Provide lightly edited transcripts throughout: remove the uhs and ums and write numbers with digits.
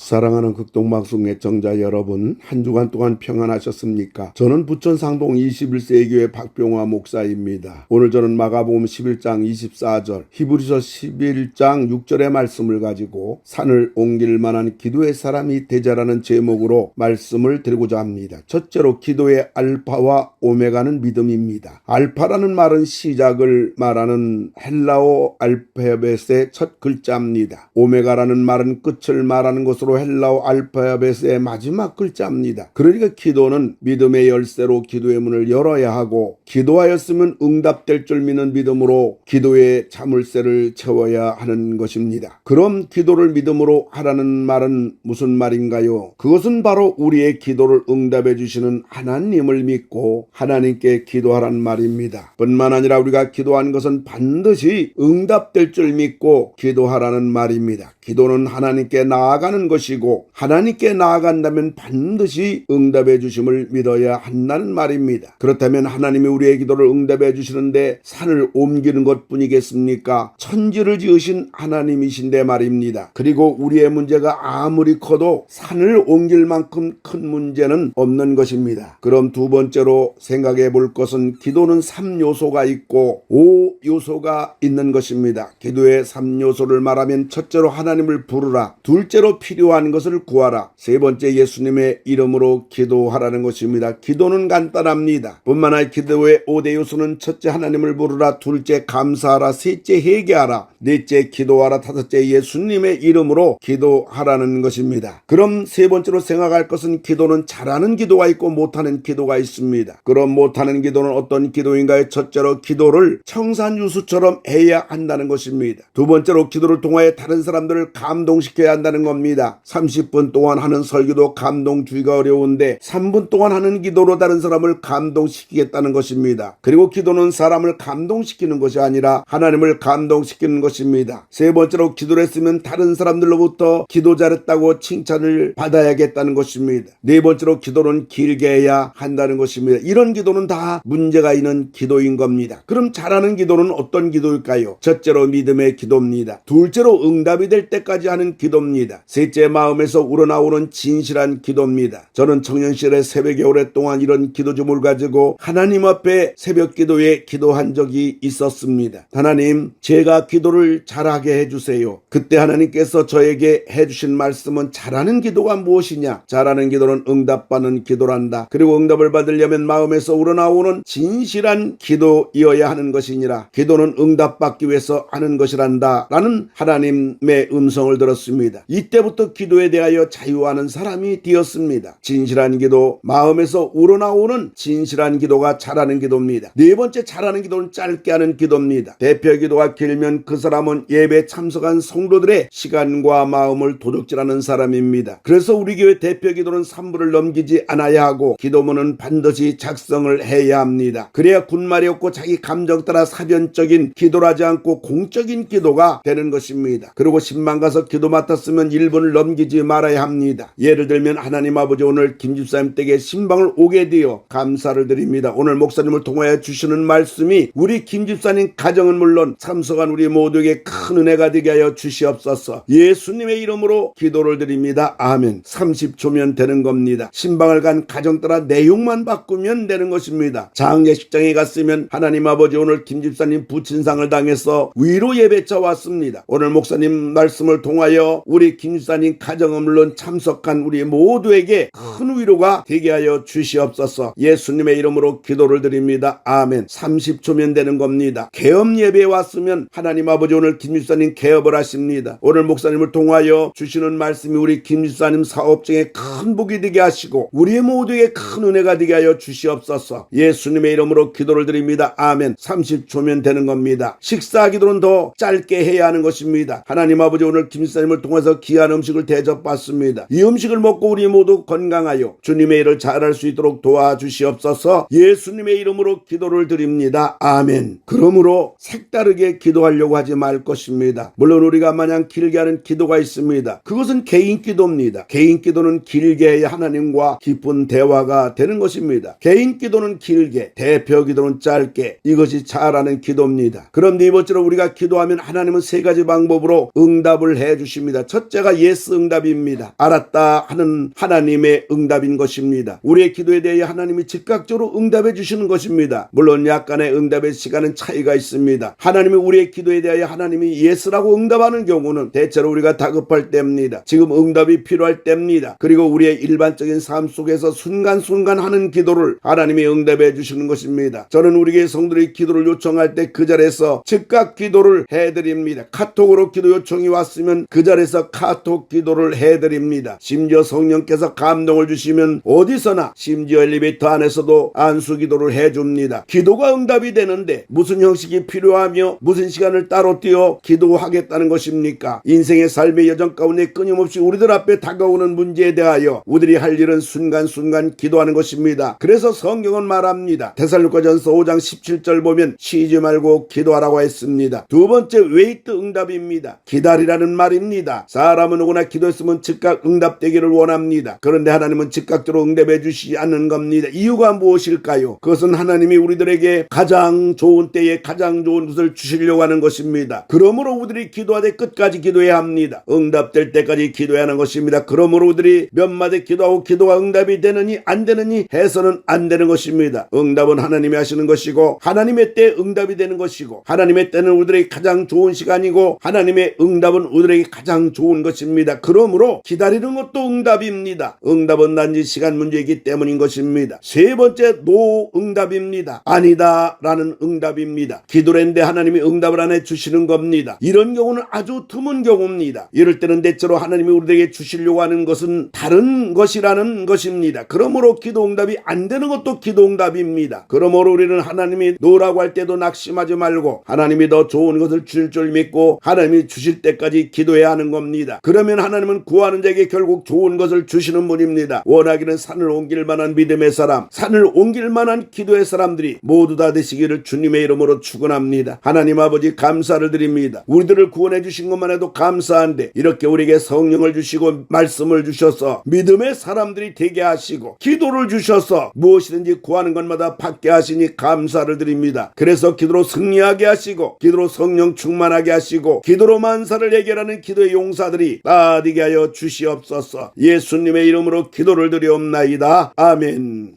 사랑하는 극동방송 애청자 여러분, 한 주간 동안 평안하셨습니까? 저는 부천 상동 21세 교회 박병화 목사입니다. 오늘 저는 마가복음 11장 24절, 히브리서 11장 6절의 말씀을 가지고 산을 옮길 만한 기도의 사람이 되자라는 제목으로 말씀을 드리고자 합니다. 첫째로 기도의 알파와 오메가는 믿음입니다. 알파라는 말은 시작을 말하는 헬라어 알파벳의 첫 글자입니다. 오메가라는 말은 끝을 말하는 것으로 헬라어 알파벳의 마지막 글자입니다. 그러니까 기도는 믿음의 열쇠로 기도의 문을 열어야 하고, 기도하였으면 응답될 줄 믿는 믿음으로 기도의 자물쇠를 채워야 하는 것입니다. 그럼 기도를 믿음으로 하라는 말은 무슨 말인가요? 그것은 바로 우리의 기도를 응답해 주시는 하나님을 믿고 하나님께 기도하라는 말입니다. 뿐만 아니라 우리가 기도한 것은 반드시 응답될 줄 믿고 기도하라는 말입니다. 기도는 하나님께 나아가는 것이고, 하나님께 나아간다면 반드시 응답해 주심을 믿어야 한다는 말입니다. 그렇다면 하나님이 우리의 기도를 응답해 주시는데 산을 옮기는 것뿐이겠습니까? 천지를 지으신 하나님이신데 말입니다. 그리고 우리의 문제가 아무리 커도 산을 옮길 만큼 큰 문제는 없는 것입니다. 그럼 두 번째로 생각해 볼 것은 기도는 3요소가 있고 5요소가 있는 것입니다. 기도의 3요소를 말하면 첫째로 하나님을 부르라, 둘째로 필요한 것을 구하라, 세 번째 예수님의 이름으로 기도하라는 것입니다. 기도는 간단합니다. 뿐만 아니라 기도의 5대 요소는 첫째 하나님을 부르라, 둘째 감사하라, 셋째 회개하라, 넷째 기도하라, 다섯째 예수님의 이름으로 기도하라는 것입니다. 그럼 세 번째로 생각할 것은 기도는 잘하는 기도가 있고 못하는 기도가 있습니다. 그럼 못하는 기도는 어떤 기도인가요? 첫째로 기도를 청산유수처럼 해야 한다는 것입니다. 두 번째로 기도를 통하여 다른 사람들을 감동시켜야 한다는 겁니다. 30분 동안 하는 설교도 감동 주기가 어려운데 3분 동안 하는 기도로 다른 사람을 감동시키겠다는 것입니다. 그리고 기도는 사람을 감동시키는 것이 아니라 하나님을 감동시키는 것입니다. 세 번째로 기도를 했으면 다른 사람들로부터 기도 잘했다고 칭찬을 받아야겠다는 것입니다. 네 번째로 기도는 길게 해야 한다는 것입니다. 이런 기도는 다 문제가 있는 기도인 겁니다. 그럼 잘하는 기도는 어떤 기도일까요? 첫째로 믿음의 기도입니다. 둘째로 응답이 될 때까지 하는 기도입니다. 셋째 마음에서 우러나오는 진실한 기도입니다. 저는 청년 시절에 새벽에 오랫동안 이런 기도 제목을 가지고 하나님 앞에 새벽 기도에 기도한 적이 있었습니다. 하나님, 제가 기도를 잘하게 해주세요. 그때 하나님께서 저에게 해주신 말씀은 잘하는 기도가 무엇이냐? 잘하는 기도는 응답받는 기도란다. 그리고 응답을 받으려면 마음에서 우러나오는 진실한 기도이어야 하는 것이니라. 기도는 응답받기 위해서 하는 것이란다 라는 하나님의 음성을 들었습니다. 이때부터 기도에 대하여 자유하는 사람이 되었습니다. 진실한 기도, 마음에서 우러나오는 진실한 기도가 잘하는 기도입니다. 네 번째, 잘하는 기도는 짧게 하는 기도입니다. 대표 기도가 길면 그 사람은 예배 참석한 성도들의 시간과 마음을 도둑질하는 사람입니다. 그래서 우리 교회 대표 기도는 3부를 넘기지 않아야 하고 기도문은 반드시 작성을 해야 합니다. 그래야 군말이 없고 자기 감정 따라 사변적인 기도를 하지 않고 공적인 기도가 되는 것입니다. 그리고 신방 가서 기도 맡았으면 1분을 넘기지 말아야 합니다. 예를 들면 하나님 아버지, 오늘 김 집사님 댁에 신방을 오게 되어 감사를 드립니다. 오늘 목사님을 통하여 주시는 말씀이 우리 김 집사님 가정은 물론 참석한 우리 모두에게 큰 은혜가 되게 하여 주시옵소서. 예수님의 이름으로 기도를 드립니다. 아멘. 30초면 되는 겁니다. 신방을 간 가정 따라 내용만 바꾸면 되는 것입니다. 장례식장에 갔으면 하나님 아버지, 오늘 김 집사님 부친상을 당해서 위로 예배차 왔습니다. 오늘 목사님 말씀을 통하여 우리 김 집사님 가정은 물론 참석한 우리 모두에게 큰 위로가 되게 하여 주시옵소서. 예수님의 이름으로 기도를 드립니다. 아멘. 30초면 되는 겁니다. 개업 예배에 왔으면 하나님 아버지, 오늘 김 집사님 개업을 하십니다. 오늘 목사님을 통하여 주시는 말씀이 우리 김 집사님 사업장에 큰 복이 되게 하시고 우리 모두에게 큰 은혜가 되게 하여 주시옵소서. 예수님의 이름으로 기도를 드립니다. 아멘. 30초면 되는 겁니다. 식사 기도는 더 짧게 해야 하는 것입니다. 하나님 아버지, 오늘 김 집사님을 통해서 귀한 음식을 대접받습니다. 이 음식을 먹고 우리 모두 건강하여 주님의 일을 잘할 수 있도록 도와주시옵소서. 예수님의 이름으로 기도를 드립니다. 아멘. 그러므로 색다르게 기도하려고 하지 말 것입니다. 물론 우리가 마냥 길게 하는 기도가 있습니다. 그것은 개인 기도입니다. 개인 기도는 길게 해야 하나님과 깊은 대화가 되는 것입니다. 개인 기도는 길게, 대표 기도는 짧게, 이것이 잘하는 기도입니다. 그럼 네 번째로 우리가 기도하면 하나님은 세 가지 방법으로 응답을 해 주십니다. 첫째가 yes 응답입니다. 알았다 하는 하나님의 응답인 것입니다. 우리의 기도에 대해 하나님이 즉각적으로 응답해 주시는 것입니다. 물론 약간의 응답의 시간은 차이가 있습니다. 하나님이 우리의 기도에 대하여 하나님이 예스라고 응답하는 경우는 대체로 우리가 다급할 때입니다. 지금 응답이 필요할 때입니다. 그리고 우리의 일반적인 삶 속에서 순간순간 하는 기도를 하나님이 응답해 주시는 것입니다. 저는 우리의 성도들이 기도를 요청할 때 그 자리에서 즉각 기도를 해드립니다. 카톡으로 기도 요청이 왔으면 그 자리에서 카톡 기도를 해드립니다. 심지어 성령께서 감동을 주시면 어디서나 심지어 엘리베이터 안에서도 안수 기도를 해줍니다. 기도가 응답이 되는데 무슨 형식이 필요하며 무슨 시간을 따로 띄어 기도하겠다는 것입니까? 인생의 삶의 여정 가운데 끊임없이 우리들 앞에 다가오는 문제에 대하여 우리들이 할 일은 순간순간 기도하는 것입니다. 그래서 성경은 말합니다. 데살로니가전서 5장 17절 보면 쉬지 말고 기도하라고 했습니다. 두 번째 웨이트 응답입니다. 기다리라는 말입니다. 사람은 누구나 기도했으면 즉각 응답되기를 원합니다. 그런데 하나님은 즉각적으로 응답해 주시지 않는 겁니다. 이유가 무엇일까요? 그것은 하나님이 우리들에게 가장 좋은 때에 가장 좋은 것을 주시려고 하는 것입니다. 그러므로 우리들이 기도하되 끝까지 기도해야 합니다. 응답될 때까지 기도해야 하는 것입니다. 그러므로 우리들이 몇 마디 기도하고 기도가 응답이 되느니 안 되느니 해서는 안 되는 것입니다. 응답은 하나님이 하시는 것이고 하나님의 때 응답이 되는 것이고 하나님의 때는 우리들에게 가장 좋은 시간이고 하나님의 응답은 우리들에게 가장 좋은 것입니다. 그러므로 기다리는 것도 응답입니다. 응답은 단지 시간 문제이기 때문인 것입니다. 세 번째 노응답입니다. 아니다 라는 응답입니다. 기도를 했는데 하나님이 응답을 안 해주시는 겁니다. 이런 경우는 아주 드문 경우입니다. 이럴 때는 대체로 하나님이 우리에게 주시려고 하는 것은 다른 것이라는 것입니다. 그러므로 기도 응답이 안 되는 것도 기도 응답입니다. 그러므로 우리는 하나님이 노라고 할 때도 낙심하지 말고 하나님이 더 좋은 것을 주실 줄 믿고 하나님이 주실 때까지 기도해야 하는 겁니다. 그러면 하나님은 구하는 자에게 결국 좋은 것을 주시는 분입니다. 원하기는 산을 옮길 만한 믿음의 사람, 산을 옮길 만한 기도의 사람들이 모두 다 되시기를 주님의 이름으로 축원합니다. 하나님 아버지 감사를 드립니다. 우리들을 구원해 주신 것만 해도 감사한데 이렇게 우리에게 성령을 주시고 말씀을 주셔서 믿음의 사람들이 되게 하시고 기도를 주셔서 무엇이든지 구하는 것마다 받게 하시니 감사를 드립니다. 그래서 기도로 승리하게 하시고 기도로 성령 충만하게 하시고 기도로 만사를 해결하는 기도의 용사들이 다 되게 하여 주시옵소서. 예수님의 이름으로 기도를 드리옵나이다. 아멘.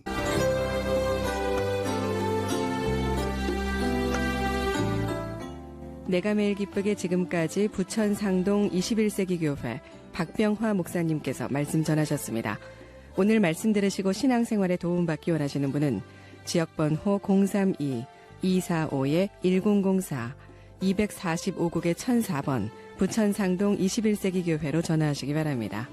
내가 매일 기쁘게 지금까지 부천 상동 21세기 교회 박병화 목사님께서 말씀 전하셨습니다. 오늘 말씀 들으시고 신앙생활에 도움받기 원하시는 분은 지역번호 032-245-1004 245국의 1004번 부천 상동 21세기 교회로 전화하시기 바랍니다.